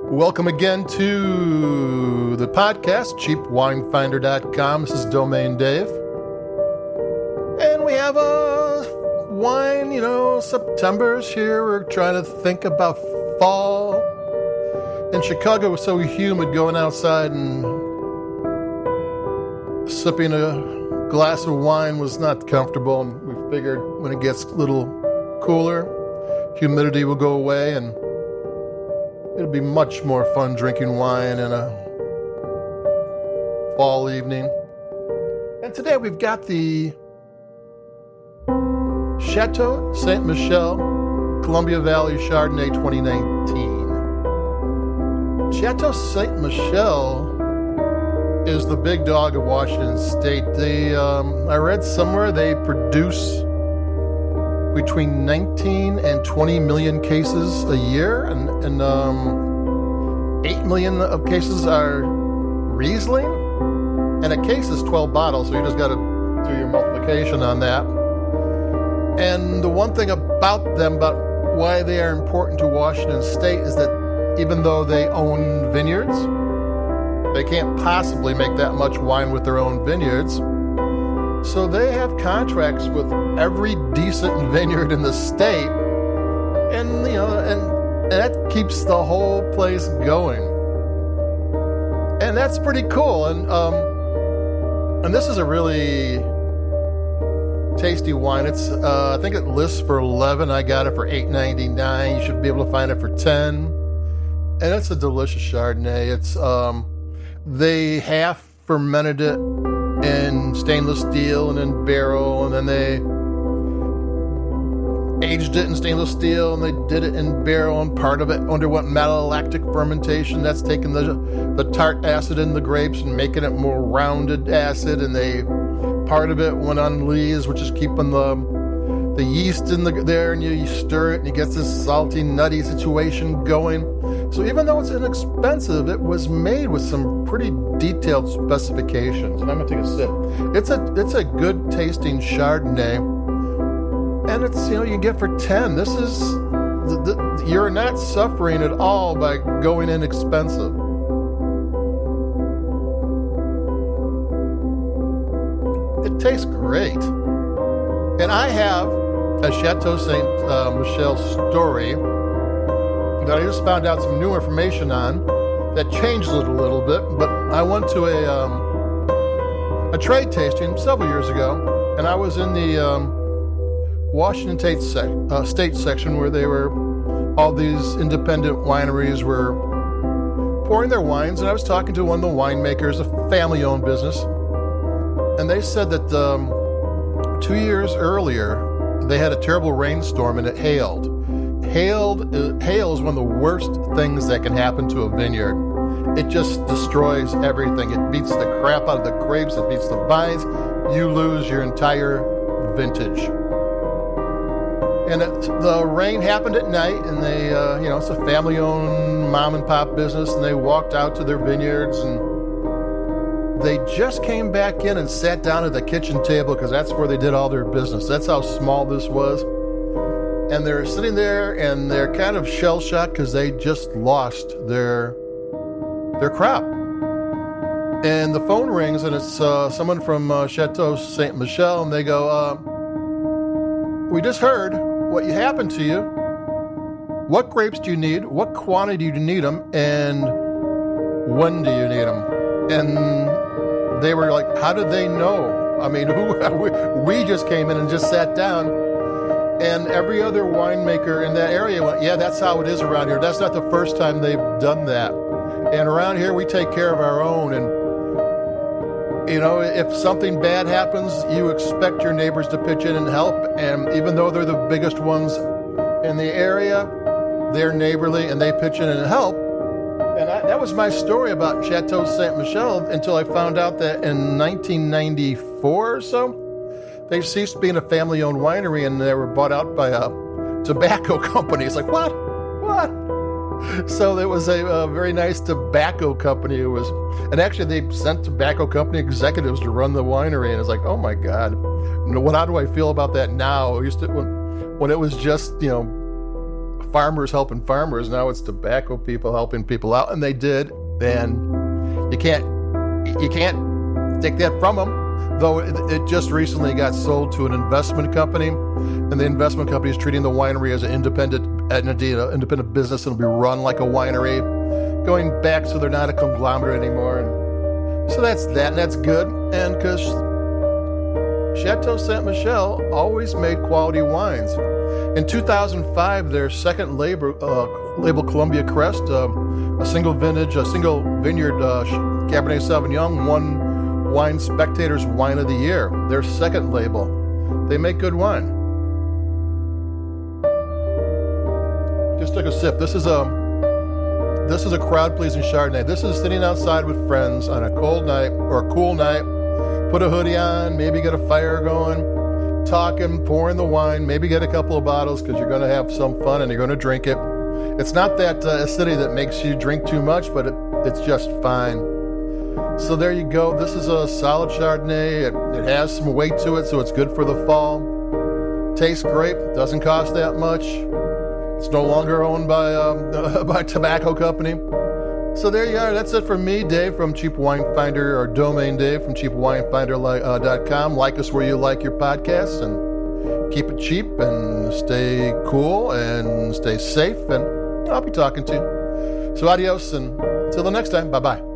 Welcome again to the podcast, cheapwinefinder.com. This is Domain Dave. And we have a wine, September's here. We're trying to think about fall. In Chicago, it was so humid going outside and sipping a glass of wine was not comfortable. And we figured when it gets a little cooler, humidity will go away and it'll be much more fun drinking wine in a fall evening. And today we've got the Chateau Ste Michelle Columbia Valley Chardonnay 2019. Chateau Ste Michelle is the big dog of Washington State. I read somewhere they produce between 19 and 20 million cases a year, and 8 million of cases are Riesling, and a case is 12 bottles, so you just got to do your multiplication on that. And the one thing about them, about why they are important to Washington State, is that even though they own vineyards, they can't possibly make that much wine with their own vineyards. So they have contracts with every decent vineyard in the state, and that keeps the whole place going. And that's pretty cool. And this is a really tasty wine. It's I think it lists for $11. I got it for $8.99. You should be able to find it for $10. And it's a delicious Chardonnay. It's they half fermented it in stainless steel and in barrel, and then they aged it in stainless steel, and they did it in barrel, and part of it underwent malolactic fermentation. That's taking the tart acid in the grapes and making it more rounded acid, and part of it went on lees, which is keeping the yeast in there, and you stir it, and you get this salty, nutty situation going. So even though it's inexpensive, it was made with some pretty detailed specifications. And I'm gonna take a sip. It's a good tasting Chardonnay, and it's you can get for $10. This is you're not suffering at all by going inexpensive. It tastes great, and I have a Chateau Ste Michelle story that I just found out some new information on that changed it a little bit. But I went to a trade tasting several years ago, and I was in the Washington State section where they were all these independent wineries were pouring their wines, and I was talking to one of the winemakers, a family-owned business, and they said that 2 years earlier they had a terrible rainstorm and it hailed. Hail is one of the worst things that can happen to a vineyard. It just destroys everything. It beats the crap out of the grapes. It beats the vines. You lose your entire vintage. And the rain happened at night, and they, it's a family-owned mom-and-pop business, and they walked out to their vineyards, and they just came back in and sat down at the kitchen table because that's where they did all their business. That's how small this was. And they're sitting there, and they're kind of shell-shocked because they just lost their crop. And the phone rings, and it's someone from Chateau Ste Michelle, and they go, we just heard what happened to you. What grapes do you need? What quantity do you need them? And when do you need them? And they were like, how did they know? I mean, we just came in and just sat down. And every other winemaker in that area went, yeah, that's how it is around here. That's not the first time they've done that. And around here, we take care of our own. And, if something bad happens, you expect your neighbors to pitch in and help. And even though they're the biggest ones in the area, they're neighborly and they pitch in and help. And that was my story about Chateau Ste Michelle until I found out that in 1994 or so, they ceased being a family-owned winery, and they were bought out by a tobacco company. It's like, what? So it was a very nice tobacco company. And actually they sent tobacco company executives to run the winery, and it's like, oh my God, how do I feel about that now? When it was just, farmers helping farmers. Now it's tobacco people helping people out, and they did. And you can't take that from them. Though it just recently got sold to an investment company, and the investment company is treating the winery as an independent entity, an independent business, and it'll be run like a winery, going back so they're not a conglomerate anymore. And so that's that, and that's good. And because Chateau Ste Michelle always made quality wines. In 2005, their second label Columbia Crest, a single vineyard Cabernet Sauvignon, won Wine Spectator's Wine of the Year. Their second label. They make good wine. Just took a sip. This is a crowd-pleasing Chardonnay. This is sitting outside with friends on a cold night or a cool night. Put a hoodie on, maybe get a fire going, talking, pouring the wine, maybe get a couple of bottles because you're going to have some fun and you're going to drink it. It's not that acidity that makes you drink too much, but it's just fine. So there you go. This is a solid Chardonnay. It has some weight to it, so it's good for the fall. Tastes great. Doesn't cost that much. It's no longer owned by a tobacco company. So there you are. That's it from me, Dave, from Cheap Wine Finder, or Domain Dave from cheapwinefinder.com. Like us where you like your podcasts, and keep it cheap, and stay cool, and stay safe, and I'll be talking to you. So adios, and till the next time. Bye-bye.